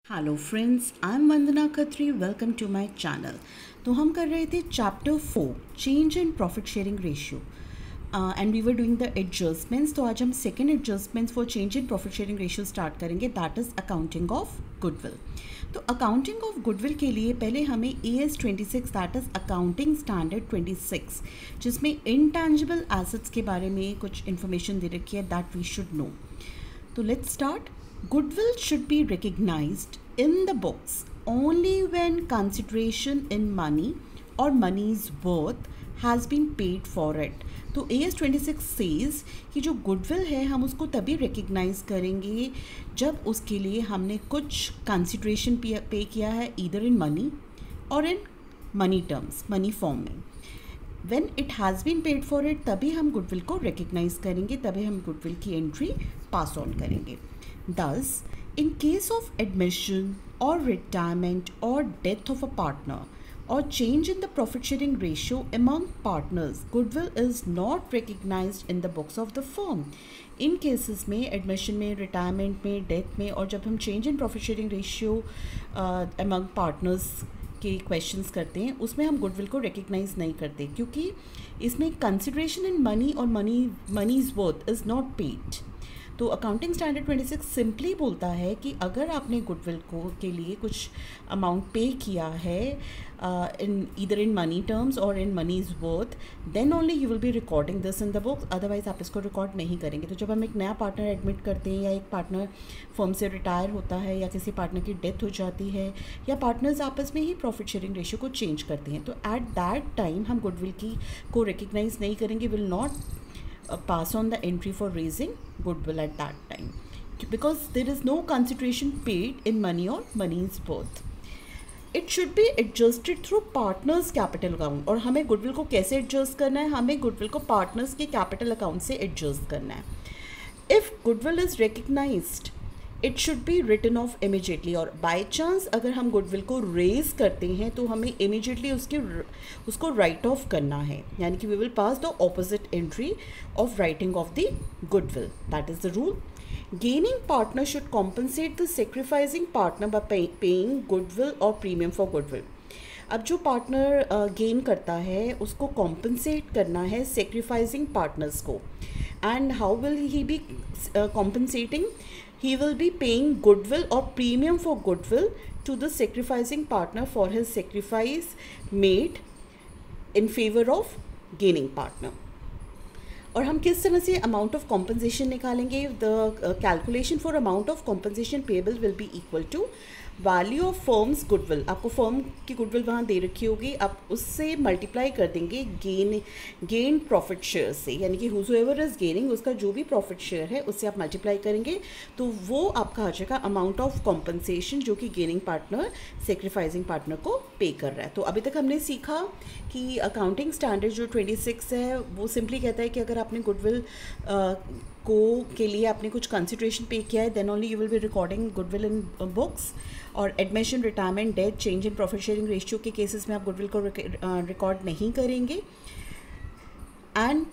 Hello friends, I am Vandana Khatri. Welcome to my channel. तो हम कर रहे थे chapter 4 change in profit sharing ratio and we were doing the adjustments. तो आज हम second adjustments for change in profit sharing ratio start करेंगे, that is accounting of goodwill. तो अकाउंटिंग ऑफ गुडविल के लिए पहले हमें AS 26 that is accounting standard 26, जिसमें इंटैंजिबल एसेट्स के बारे में कुछ इन्फॉर्मेशन दे रखी है दैट वी शुड नो। तो let's start. Goodwill should be recognized in the books only when consideration in money or money's worth has been paid for it. तो AS 26 says कि जो गुडविल है हम उसको तभी रिकग्नाइज करेंगे जब उसके लिए हमने कुछ कंसिड्रेशन पे किया है, ईदर इन मनी और इन मनी टर्म्स, मनी फॉर्म में। When it has been paid for it, तभी हम गुडविल को रिकग्नाइज करेंगे, तभी हम गुडविल की एंट्री पास ऑन करेंगे। Thus, in case of admission or retirement or death of a partner or change in the profit sharing ratio among partners, goodwill is not recognized in the books of the firm. In cases में, admission में, retirement में, death में और जब हम change in profit sharing ratio among partners के questions करते हैं, उसमें हम गुडविल को रिकग्नाइज नहीं करते क्योंकि इसमें कंसिडरेशन इन मनी और मनीज वर्थ इज़ नॉट पेड। तो अकाउंटिंग स्टैंडर्ड 26 सिंपली बोलता है कि अगर आपने गुडविल को के लिए कुछ अमाउंट पे किया है in either in money terms और in money's worth, then only you will be recording this in the books, otherwise आप इसको रिकॉर्ड नहीं करेंगे। तो जब हम एक नया पार्टनर एडमिट करते हैं या एक पार्टनर फर्म से रिटायर होता है या किसी पार्टनर की डेथ हो जाती है या पार्टनर्स आपस में ही प्रॉफिट शेयरिंग रेशियो को चेंज करते हैं, तो एट दैट टाइम हम गुडविल को रिकग्नाइज नहीं करेंगे, will not pass on the entry for raising goodwill at that time because there is no consideration paid in money or money's worth. It should be adjusted through partners capital account। और हमें goodwill को कैसे adjust करना है? हमें goodwill को partners के capital account से एडजस्ट करना है। If goodwill is recognised it should be written off immediately. और बाय चांस अगर हम गुडविल को रेज करते हैं तो हमें इमीजिएटली उसको राइट ऑफ करना है, यानी कि we will pass the opposite entry of writing off the goodwill, that is the rule. Gaining partner should compensate the sacrificing partner by paying goodwill और प्रीमियम फॉर गुडविल। अब जो partner gain करता है उसको कॉम्पनसेट करना है sacrificing partners को। And how will he be compensating? He will be paying goodwill or premium for goodwill to the sacrificing partner for his sacrifice made in favor of gaining partner. और हम किस तरह से amount of compensation निकालेंगे? The calculation for amount of compensation payable will be equal to value of firm's goodwill. आपको firm की goodwill वहाँ दे रखी होगी, आप उससे मल्टीप्लाई कर देंगे गेन प्रॉफिट शेयर से, यानी कि हुज़एवर इज़ गेनिंग उसका जो भी प्रॉफिट शेयर है उससे आप मल्टीप्लाई करेंगे तो वो आपका आ जाएगा अमाउंट ऑफ कॉम्पनसेशन जो कि गेनिंग पार्टनर सेक्रीफाइसिंग पार्टनर को पे कर रहा है। तो अभी तक हमने सीखा कि अकाउंटिंग स्टैंडर्ड जो 26 है वो सिंपली कहता है कि अगर आपने गुडविल के लिए आपने कुछ कंसिडरेशन पे किया है, then only you will be recording goodwill in books. और admission, retirement, death, change in profit sharing ratio के केसेस में आप गुडविल को रिकॉर्ड नहीं करेंगे। एंड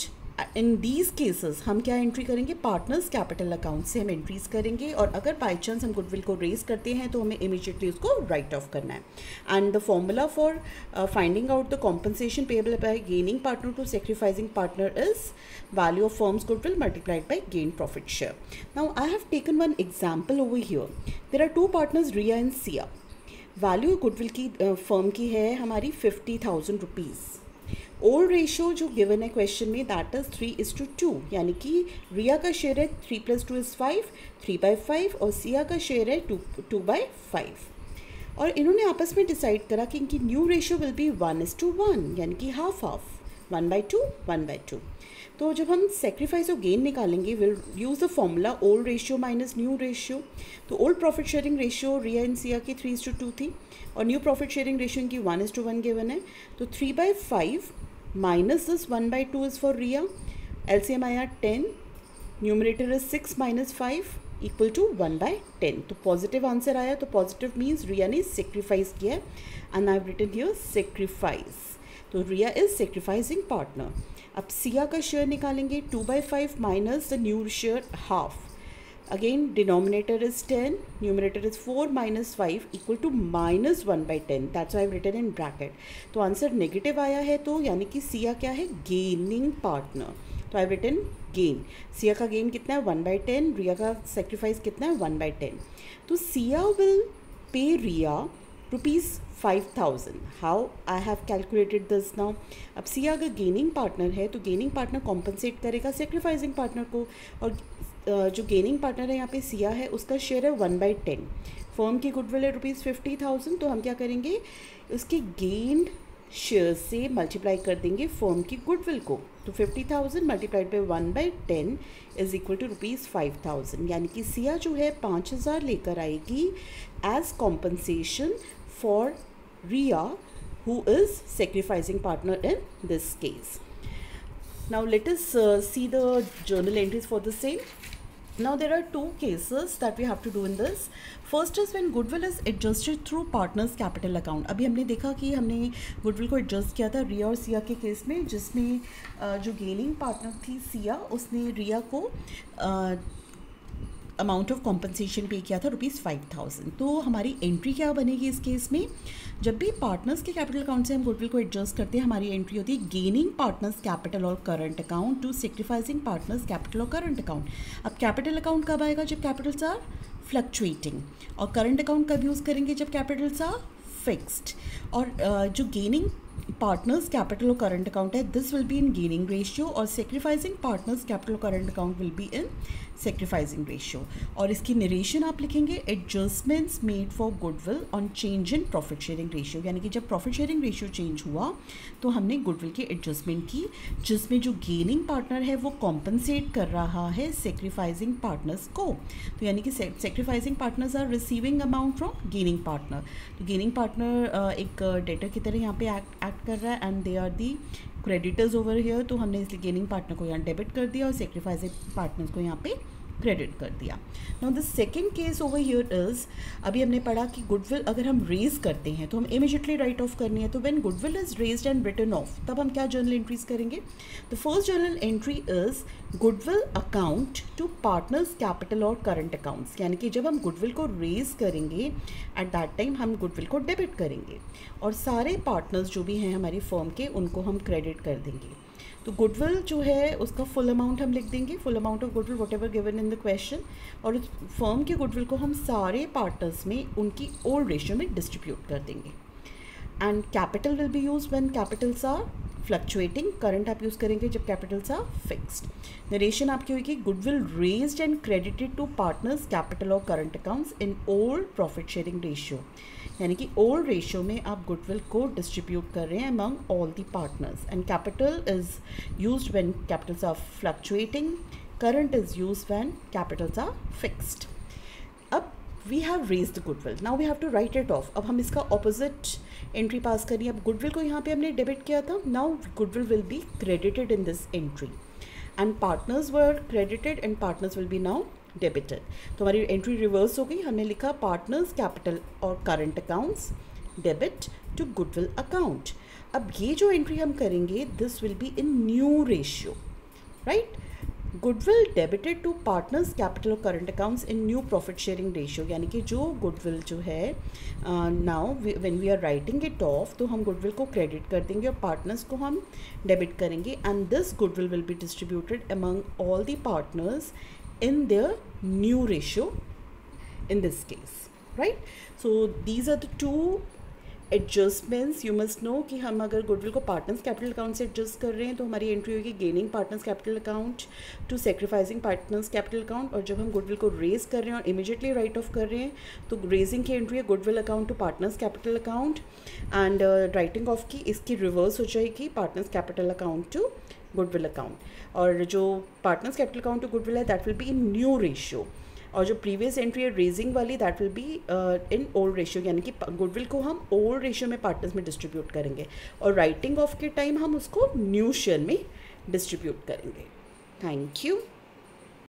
इन दीज केसेस हम क्या एंट्री करेंगे? पार्टनर्स कैपिटल अकाउंट से हम एंट्रीज करेंगे। और अगर बाई चांस हम गुडविल को रेज करते हैं तो हमें इमीडिएटली उसको राइट ऑफ करना है। And the formula for finding out the compensation payable by gaining partner to sacrificing partner is value of firm's goodwill multiplied by gain profit share. Now I have taken one example over here. There are two partners, Ria and Sia. Value goodwill की firm की है हमारी 50,000 rupees. Old ratio जो given है question में that is 3:2, यानी कि रिया का शेयर है 3 + 2 = 5, 3/5 और सिया का शेयर है 2/5। और इन्होंने आपस में डिसाइड करा कि इनकी न्यू रेशियो विल बी 1:1, यानी कि हाफ 1/2, 1/2। तो जब हम सेक्रीफाइस और गेन निकालेंगे will use the formula old ratio minus new ratio. तो old profit sharing ratio Riya and Siya की 3:2 थी और न्यू प्रॉफिट शेयरिंग रेशियो इनकी 1:1 गिवन है। तो 3/5 minus this 1/2 is for Riya, LCM आया 10, न्यूमरेटर इज 6 - 5 इक्वल टू 1/10। तो पॉजिटिव आंसर आया, तो पॉजिटिव मीन्स रिया ने सेक्रीफाइस किया है and I have written here sacrifice. तो रिया इज सेक्रीफाइसिंग पार्टनर। अब सिया का शेयर निकालेंगे 2/5 minus the new share half, Again denominator is 10, numerator is 4 minus 5 equal to minus 1 by 10. That's why I've written in bracket. तो answer negative आया है, तो यानी कि सिया क्या है, गेनिंग पार्टनर. तो आई रिटन गेन. सिया का गेन कितना है 1 by 10, रिया का सेक्रीफाइस कितना है 1 by 10. तो Siya will pay Riya ₹5,000. How I have calculated this now. अब सिया अगर गेनिंग पार्टनर है तो गेनिंग पार्टनर कॉम्पनसेट करेगा सेक्रीफाइसिंग पार्टनर को, और जो गेनिंग पार्टनर है यहाँ पे सिया है उसका शेयर है 1 by 10. फर्म की गुडविल है ₹50,000, तो हम क्या करेंगे, उसके गेन शेयर से मल्टीप्लाई कर देंगे फर्म की गुडविल को. तो 50,000 multiplied by 1 by 10 is equal to ₹5,000. यानी कि सिया जो है 5,000 लेकर आएगी as compensation for Riya who is sacrificing partner in this case. Now let us see the journal entries for the same. Now there are two cases that we have to do in this. First is when goodwill is adjusted through partners capital account. अभी हमने देखा कि हमने goodwill को adjust किया था रिया और सिया के केस में, जिसमें जो गेनिंग पार्टनर थी सिया, उसने रिया को अमाउंट ऑफ कॉम्पनसेशन पे किया था ₹5,000. तो हमारी एंट्री क्या बनेगी इस केस में, जब भी पार्टनर्स के कैपिटल अकाउंट से हम गुडविल को एडजस्ट करते हैं, हमारी एंट्री होती है गेनिंग पार्टनर्स कैपिटल और current account to sacrificing partners capital और करंट अकाउंट. अब कैपिटल अकाउंट कब आएगा, जब कैपिटल्स आर फ्लक्चुएटिंग, और करंट अकाउंट कब यूज़ करेंगे, जब कैपिटल्स आर फिक्स्ड. और जो गेनिंग पार्टनर्स कैपिटल और करंट अकाउंट है, this will be in gaining ratio, और सेक्रीफाइसिंग पार्टनर्स कैपिटल और current account will be in sacrificing ratio. और इसकी नरेशन आप लिखेंगे adjustments made for goodwill on change in profit sharing ratio. यानी कि जब प्रॉफिट शेयरिंग रेशियो चेंज हुआ तो हमने गुडविल की एडजस्टमेंट की, जिसमें जो गेनिंग पार्टनर है वो कॉम्पनसेट कर रहा है सेक्रीफाइसिंग पार्टनर्स को. तो यानी कि sacrificing partners are receiving amount from gaining partner. तो गेनिंग पार्टनर एक डेटर की तरह यहाँ पे एक्ट कर रहा है, and they are the creditors over here. तो हमने इसलिए गेनिंग पार्टनर को यहाँ डेबिट कर दिया और सेक्रीफाइसिंग पार्टनर्स को यहाँ पे क्रेडिट कर दिया. Now the second case over here is, अभी हमने पढ़ा कि गुडविल अगर हम रेज करते हैं तो हम इमीडिएटली राइट ऑफ करनी है. तो when goodwill is raised and written off, तब हम क्या जर्नल एंट्रीज करेंगे. The first journal entry is goodwill account to partners capital और करंट अकाउंट्स. यानी कि जब हम गुडविल को रेज करेंगे एट दैट टाइम हम गुडविल को डेबिट करेंगे, और सारे पार्टनर्स जो भी हैं हमारी फर्म के उनको हम क्रेडिट कर देंगे. तो गुडविल जो है उसका फुल अमाउंट हम लिख देंगे, full amount of goodwill what ever given in the question, और उस फर्म के गुडविल को हम सारे पार्टनर्स में उनकी ओल्ड रेशियो में डिस्ट्रीब्यूट कर देंगे. And capital will be use when capitals are fluctuating, current आप यूज़ करेंगे जब कैपिटल्स आर फिक्स्ड. नरेशन आपकी होगी goodwill raised and credited to partners capital और current accounts in old profit sharing ratio. यानी कि ओल्ड रेशियो में आप गुडविल को डिस्ट्रीब्यूट कर रहे हैं among all the partners. And capital is used when capitals are fluctuating, current is used when capitals are fixed. अब we have raised the goodwill, now we have to write it off. अब हम इसका opposite entry पास करिए. अब goodwill को यहाँ पे हमने डेबिट किया था, now goodwill will be credited in this entry, and partners were credited and partners will be now debited. तो हमारी एंट्री रिवर्स हो गई. हमने लिखा पार्टनर्स कैपिटल और current accounts debit to goodwill account. अब ये जो एंट्री हम करेंगे this will be in new ratio, right. Goodwill debited to partners capital और current accounts in new profit sharing ratio. यानी कि जो गुडविल जो है now when we are writing it off, तो हम गुडविल को क्रेडिट कर देंगे और पार्टनर्स को हम डेबिट करेंगे, and this goodwill will be distributed among all the partners in their new ratio in this case, right. So these are the two adjustments you must know कि हम अगर गुडविल को पार्टनर्स कैपिटल अकाउंट से adjust कर रहे हैं तो हमारी एंट्री होगी gaining partners capital account to sacrificing partners capital account. और जब हम गुडविल को रेज कर रहे हैं और इमीडिएटली राइट ऑफ कर रहे हैं तो रेजिंग की एंट्री है goodwill account to partners capital account, and writing off की इसकी रिवर्स हो जाएगी partners capital account to goodwill account. और जो partners capital account to goodwill है that will be in new ratio, और जो प्रीवियस एंट्री है रेजिंग वाली that will be in old ratio. यानी कि गुडविल को हम ओल्ड रेशियो में पार्टनर्स में डिस्ट्रीब्यूट करेंगे, और राइटिंग ऑफ के टाइम हम उसको न्यू शेयर में डिस्ट्रीब्यूट करेंगे. Thank you.